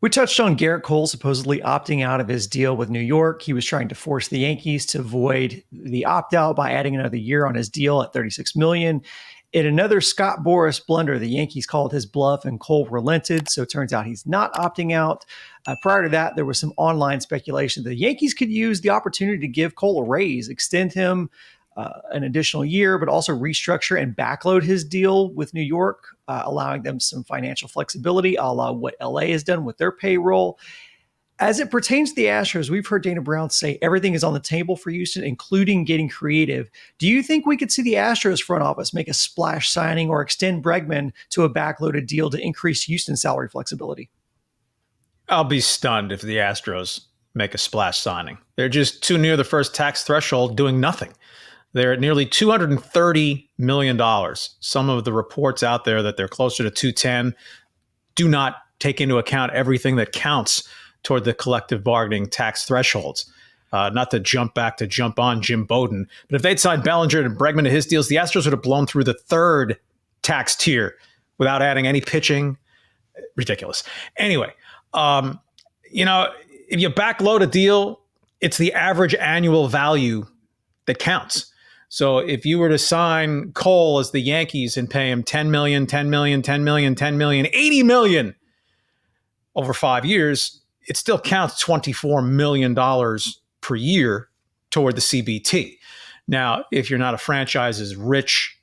We touched on Garrett Cole supposedly opting out of his deal with New York. He was trying to force the Yankees to avoid the opt-out by adding another year on his deal at $36 million. In another Scott Boras blunder, the Yankees called his bluff and Cole relented. So it turns out he's not opting out. Prior to that, there was some online speculation that the Yankees could use the opportunity to give Cole a raise, extend him an additional year, but also restructure and backload his deal with New York, allowing them some financial flexibility, a la what LA has done with their payroll. As it pertains to the Astros, we've heard Dana Brown say everything is on the table for Houston, including getting creative. Do you think we could see the Astros front office make a splash signing or extend Bregman to a backloaded deal to increase Houston's salary flexibility? I'll be stunned if the Astros make a splash signing. They're just too near the first tax threshold doing nothing. They're at nearly $230 million. Some of the reports out there that they're closer to 210 do not take into account everything that counts toward the collective bargaining tax thresholds. Not to jump on Jim Bowden, but if they'd signed Bellinger and Bregman to his deals, the Astros would have blown through the third tax tier without adding any pitching. Ridiculous. Anyway, if you backload a deal, it's the average annual value that counts. So if you were to sign Cole as the Yankees and pay him $10 million, $10 million, $10 million, $10 million, $80 million over 5 years, it still counts $24 million per year toward the CBT. Now, if you're not a franchise as rich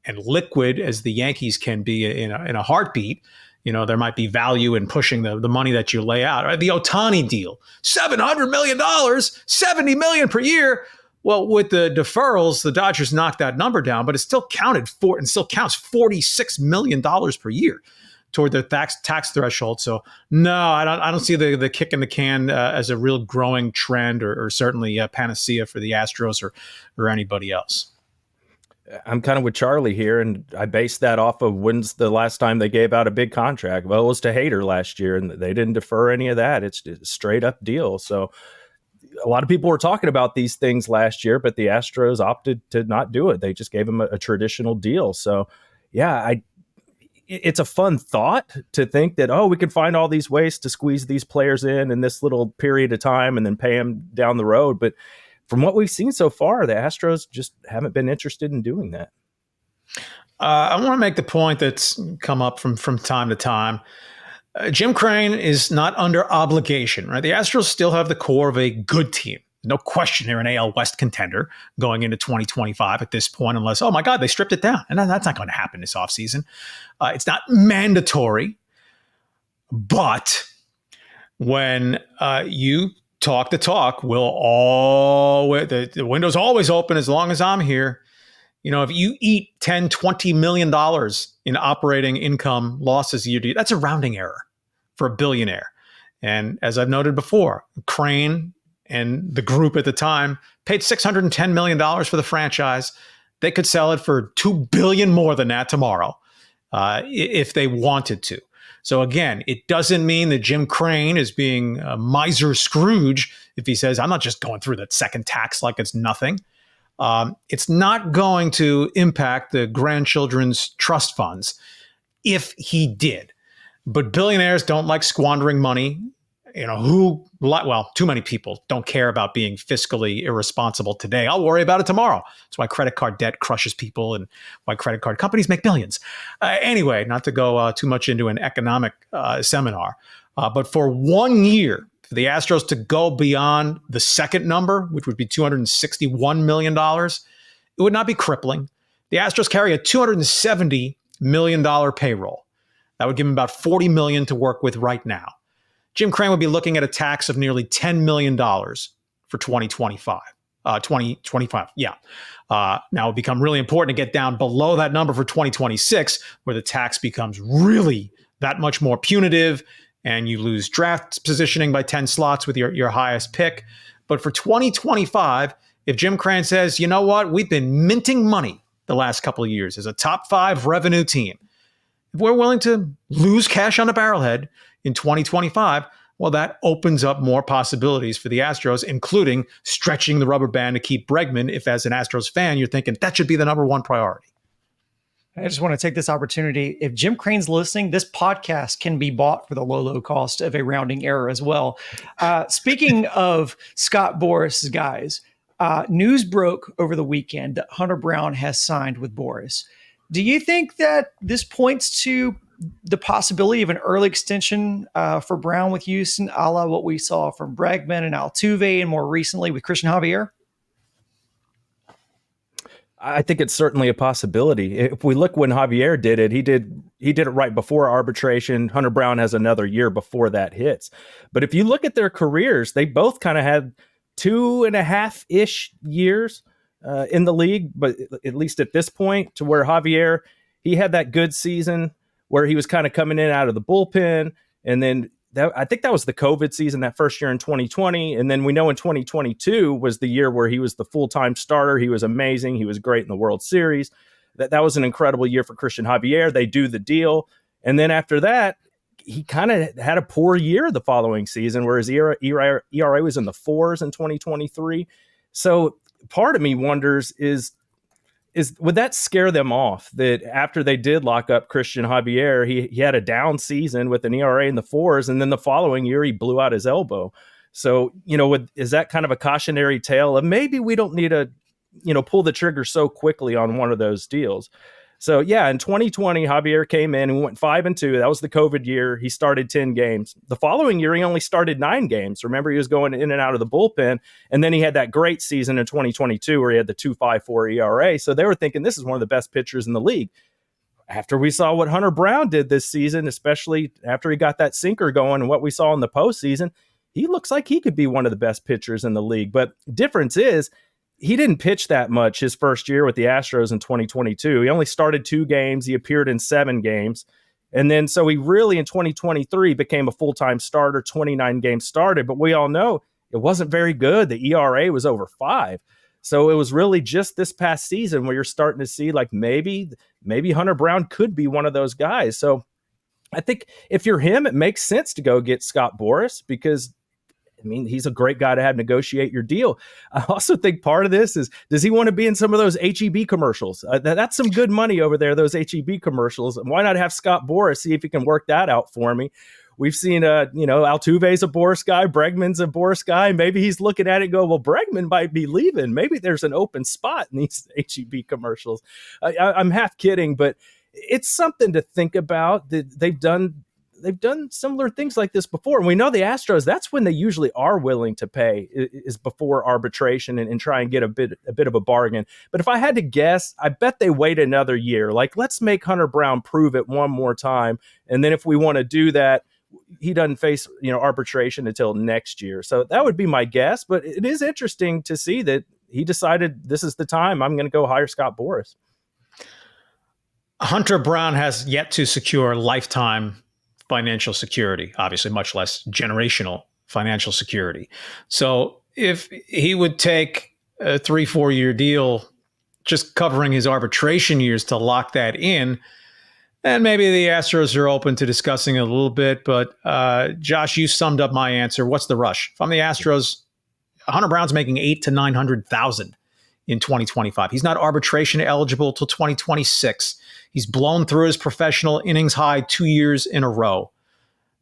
and liquid as the Yankees can be in a heartbeat, there might be value in pushing the money that you lay out. Right? The Ohtani deal, $700 million, $70 million per year. Well, with the deferrals, the Dodgers knocked that number down, but it still counts $46 million per year toward the tax threshold. So no, I don't see the kick in the can as a real growing trend or certainly a panacea for the Astros or anybody else. I'm kind of with Charlie here, and I base that off of when's the last time they gave out a big contract. Well, it was to Hader last year, and they didn't defer any of that. It's a straight up deal. So a lot of people were talking about these things last year, but the Astros opted to not do it. They just gave them a traditional deal. So, yeah, it's a fun thought to think that, we can find all these ways to squeeze these players in this little period of time and then pay them down the road. But from what we've seen so far, the Astros just haven't been interested in doing that. I want to make the point that's come up from time to time. Jim Crane is not under obligation, right? The Astros still have the core of a good team. No question they're an AL West contender going into 2025 at this point, unless, oh my God, they stripped it down. And that's not going to happen this offseason. It's not mandatory. But when you talk the talk, the window's always open as long as I'm here. If you eat $10, $20 million in operating income losses a year, that's a rounding error for a billionaire. And as I've noted before, Crane and the group at the time paid $610 million for the franchise. They could sell it for $2 billion more than that tomorrow if they wanted to. So again, it doesn't mean that Jim Crane is being a miser Scrooge if he says, I'm not just going through that second tax like it's nothing. It's not going to impact the grandchildren's trust funds if he did. But billionaires don't like squandering money. Too many people don't care about being fiscally irresponsible today. I'll worry about it tomorrow. That's why credit card debt crushes people and why credit card companies make billions. Anyway, not to go too much into an economic seminar, but for 1 year, for the Astros to go beyond the second number, which would be $261 million, it would not be crippling. The Astros carry a $270 million payroll. That would give them about $40 million to work with right now. Jim Crane would be looking at a tax of nearly $10 million for 2025. Now it'll become really important to get down below that number for 2026, where the tax becomes really that much more punitive and you lose draft positioning by 10 slots with your highest pick. But for 2025, if Jim Crane says, you know what, we've been minting money the last couple of years as a top 5 revenue team, if we're willing to lose cash on the barrelhead in 2025, well, that opens up more possibilities for the Astros, including stretching the rubber band to keep Bregman if, as an Astros fan, you're thinking that should be the number one priority. I just want to take this opportunity. If Jim Crane's listening, this podcast can be bought for the low cost of a rounding error as well. Speaking of Scott Boras, guys, news broke over the weekend that Hunter Brown has signed with Boras. Do you think that this points to the possibility of an early extension for Brown with Houston, a la what we saw from Bregman and Altuve, and more recently with Cristian Javier? I think it's certainly a possibility. If we look when Javier did it, he did it right before arbitration. Hunter Brown has another year before that hits. But if you look at their careers, they both kind of had 2.5-ish years in the league, but at least at this point, to where Javier, he had that good season where he was kind of coming in out of the bullpen, and then I think that was the COVID season, that first year in 2020. And then we know in 2022 was the year where he was the full-time starter. He was amazing. He was great in the World Series. That was an incredible year for Cristian Javier. They do the deal. And then after that, he kind of had a poor year the following season, where his ERA was in the 4s in 2023. So part of me wonders is would that scare them off, that after they did lock up Cristian Javier, he had a down season with an ERA in the 4s, and then the following year he blew out his elbow. So, is that kind of a cautionary tale of maybe we don't need to, pull the trigger so quickly on one of those deals? So yeah, in 2020, Javier came in and went 5-2. That was the COVID year. He started 10 games. The following year, he only started 9 games. Remember, he was going in and out of the bullpen. And then he had that great season in 2022 where he had the 2.54 ERA. So they were thinking this is one of the best pitchers in the league. After we saw what Hunter Brown did this season, especially after he got that sinker going and what we saw in the postseason, he looks like he could be one of the best pitchers in the league. But difference is, he didn't pitch that much his first year with the Astros in 2022. He only started 2 games. He appeared in 7 games. And then so he really in 2023 became a full-time starter, 29 games started. But we all know it wasn't very good. The ERA was over 5. So it was really just this past season where you're starting to see like maybe Hunter Brown could be one of those guys. So I think if you're him, it makes sense to go get Scott Boras, because he's a great guy to have negotiate your deal. I also think part of this is, does he want to be in some of those HEB commercials? That's some good money over there, those HEB commercials. Why not have Scott Boras, see if he can work that out for me? We've seen, Altuve's a Boras guy, Bregman's a Boras guy. Maybe he's looking at it and go, well, Bregman might be leaving. Maybe there's an open spot in these HEB commercials. I'm half kidding, but it's something to think about. They've done similar things like this before. And we know the Astros, that's when they usually are willing to pay, is before arbitration and try and get a bit of a bargain. But if I had to guess, I bet they wait another year. Like, let's make Hunter Brown prove it one more time. And then if we want to do that, he doesn't face, arbitration until next year. So that would be my guess. But it is interesting to see that he decided this is the time. I'm going to go hire Scott Boras. Hunter Brown has yet to secure lifetime financial security, obviously much less generational financial security. So if he would take a 3-4 year deal, just covering his arbitration years to lock that in, and maybe the Astros are open to discussing it a little bit. But Josh, you summed up my answer. What's the rush? If I'm the Astros, Hunter Brown's making $800,000 to $900,000 in 2025. He's not arbitration eligible till 2026. He's blown through his professional innings high 2 years in a row.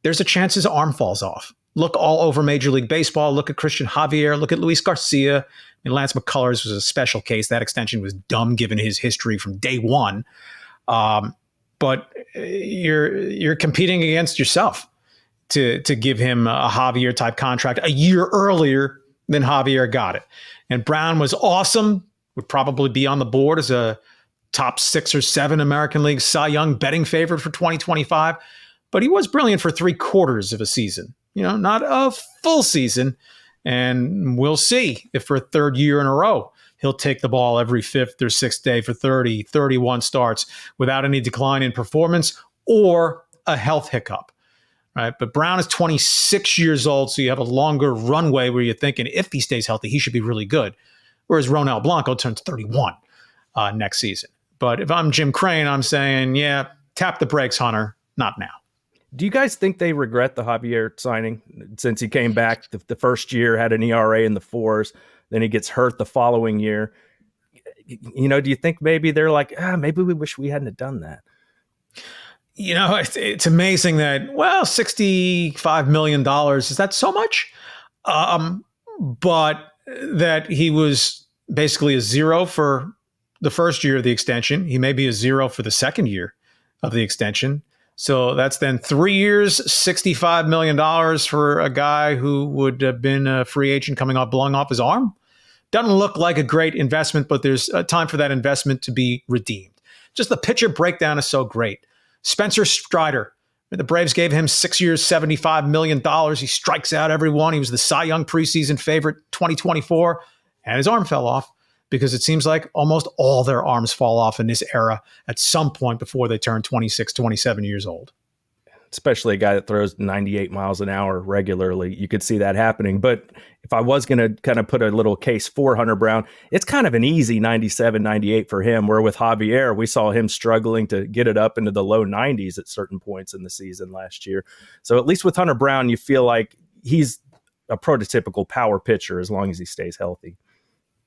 There's a chance his arm falls off. Look all over Major League Baseball. Look at Cristian Javier. Look at Luis Garcia. And Lance McCullers was a special case. That extension was dumb given his history from day one. But you're competing against yourself to give him a Javier type contract a year earlier than Javier got it. And Brown was awesome, would probably be on the board as a top 6 or 7 American League Cy Young betting favorite for 2025. But he was brilliant for 3/4 of a season, not a full season. And we'll see if for a 3rd year in a row, he'll take the ball every 5th or 6th day for 30, 31 starts without any decline in performance or a health hiccup. Right. But Brown is 26 years old, so you have a longer runway where you're thinking if he stays healthy, he should be really good. Whereas Ronel Blanco turns 31 next season. But if I'm Jim Crane, I'm saying, yeah, tap the brakes, Hunter, not now. Do you guys think they regret the Javier signing since he came back the first year, had an ERA in the 4s, then he gets hurt the following year? Do you think maybe they're like, maybe we wish we hadn't have done that? It's amazing that, well, $65 million, is that so much? But that he was basically a zero for the first year of the extension. He may be a zero for the second year of the extension. So that's then 3 years, $65 million for a guy who would have been a free agent coming off blowing off his arm. Doesn't look like a great investment, but there's time for that investment to be redeemed. Just the pitcher breakdown is so great. Spencer Strider, the Braves gave him 6 years, $75 million. He strikes out everyone. He was the Cy Young preseason favorite 2024, and his arm fell off because it seems like almost all their arms fall off in this era at some point before they turn 26, 27 years old. Especially a guy that throws 98 miles an hour regularly. You could see that happening. But if I was going to kind of put a little case for Hunter Brown, it's kind of an easy 97, 98 for him, where with Javier, we saw him struggling to get it up into the low 90s at certain points in the season last year. So at least with Hunter Brown, you feel like he's a prototypical power pitcher as long as he stays healthy.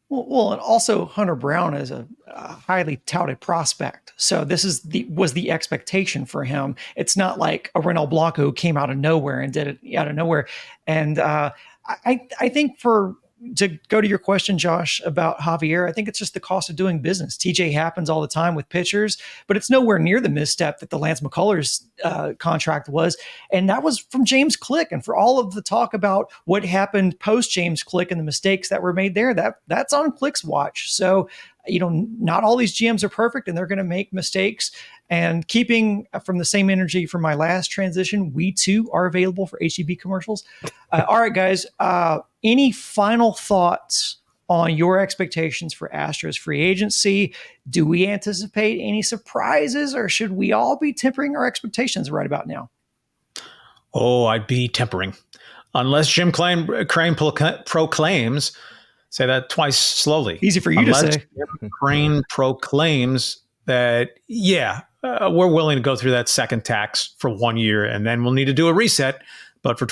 Well, and also Hunter Brown is a highly touted prospect. So this was the expectation for him. It's not like a Renal Blanco who came out of nowhere and did it out of nowhere. And I think to go to your question, Josh, about Javier, I think it's just the cost of doing business. TJ happens all the time with pitchers, but it's nowhere near the misstep that the Lance McCullers contract was. And that was from James Click. And for all of the talk about what happened post James Click and the mistakes that were made there, that's on Click's watch. So, not all these GMs are perfect and they're going to make mistakes. And keeping from the same energy from my last transition, we too are available for HEB commercials. All right, guys. Any final thoughts on your expectations for Astros free agency? Do we anticipate any surprises, or should we all be tempering our expectations right about now? Oh, I'd be tempering. Unless Jim Crane proclaims, say that twice slowly. Easy for you to say. Jim Crane proclaims that, we're willing to go through that second tax for 1 year, and then we'll need to do a reset. But for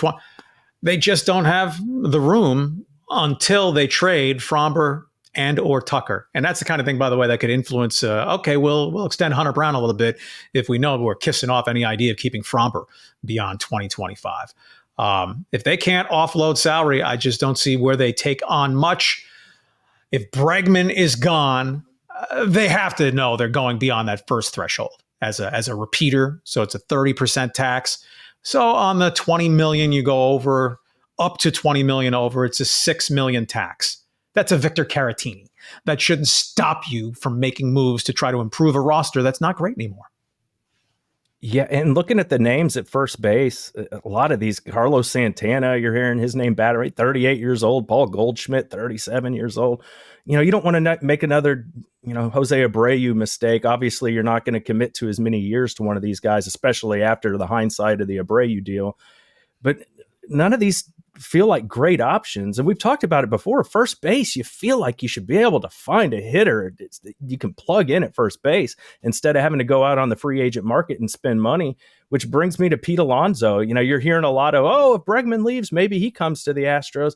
they just don't have the room until they trade Fromber and or Tucker. And that's the kind of thing, by the way, that could influence, we'll extend Hunter Brown a little bit if we know we're kissing off any idea of keeping Fromber beyond 2025. If they can't offload salary, I just don't see where they take on much. If Bregman is gone, they have to know they're going beyond that first threshold as a repeater. So it's a 30% tax. So on the 20 million you go over, up to 20 million over, it's a 6 million tax. That's a Victor Caratini. That shouldn't stop you from making moves to try to improve a roster that's not great anymore. Yeah, and looking at the names at first base, a lot of these, Carlos Santana, you're hearing his name batted, right? 38 years old. Paul Goldschmidt, 37 years old. You don't want to make another, Jose Abreu mistake. Obviously, you're not going to commit to as many years to one of these guys, especially after the hindsight of the Abreu deal. But none of these feel like great options. And we've talked about it before. First base, you feel like you should be able to find a hitter you can plug in at first base instead of having to go out on the free agent market and spend money, which brings me to Pete Alonso. You're hearing a lot of, if Bregman leaves, maybe he comes to the Astros.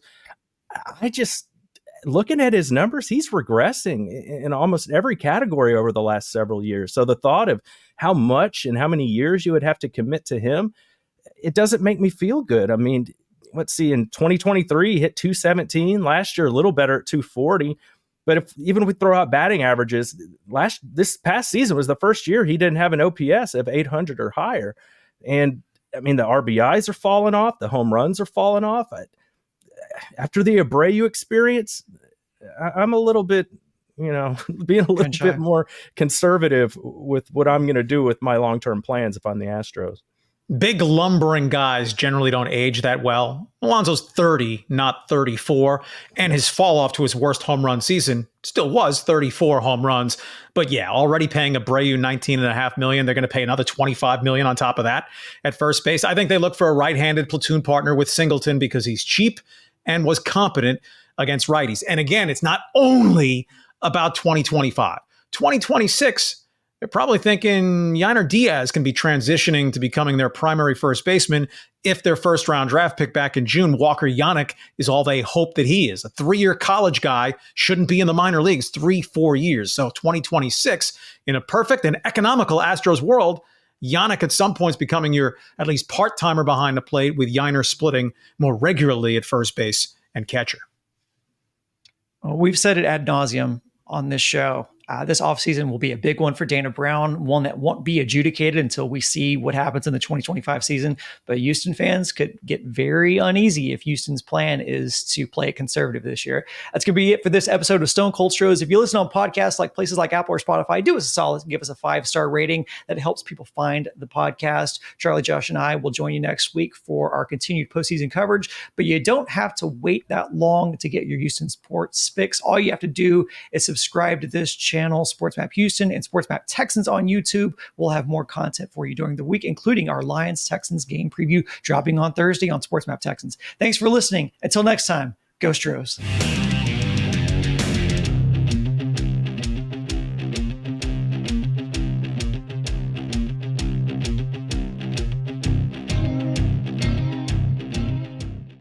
Looking at his numbers, he's regressing in almost every category over the last several years. So the thought of how much and how many years you would have to commit to him, it doesn't make me feel good. I mean, let's see, in 2023, he hit 217. Last year, a little better at 240. But even if we throw out batting averages, this past season was the first year he didn't have an OPS of 800 or higher. And I mean, the RBIs are falling off. The home runs are falling off. After the Abreu experience, I'm a little bit, being a little bit more conservative with what I'm going to do with my long-term plans if I'm the Astros. Big lumbering guys generally don't age that well. Alonso's 30, not 34, and his fall off to his worst home run season still was 34 home runs. But yeah, already paying Abreu $19.5 million. They're going to pay another $25 million on top of that at first base. I think they look for a right-handed platoon partner with Singleton because he's cheap and was competent against righties. And again, it's not only about 2025. 2026, They're probably thinking Yainer Diaz can be transitioning to becoming their primary first baseman if their first-round draft pick back in June, Walker Yannick, is all they hope that he is. A 3-year college guy shouldn't be in the minor leagues 3-4 years. So 2026, in a perfect and economical Astros world, Yannick at some points becoming your at least part-timer behind the plate, with Yainer splitting more regularly at first base and catcher. We've said it ad nauseum on this show. This offseason will be a big one for Dana Brown, one that won't be adjudicated until we see what happens in the 2025 season. But Houston fans could get very uneasy if Houston's plan is to play conservative this year. That's going to be it for this episode of Stone Cold Stros. If you listen on podcasts like places like Apple or Spotify, do us a solid and give us a 5-star rating. That helps people find the podcast. Charlie, Josh, and I will join you next week for our continued postseason coverage. But you don't have to wait that long to get your Houston sports fix. All you have to do is subscribe to this channel, SportsMap Houston and SportsMap Texans on YouTube. We'll have more content for you during the week, including our Lions-Texans game preview dropping on Thursday on SportsMap Texans. Thanks for listening. Until next time, go Stros.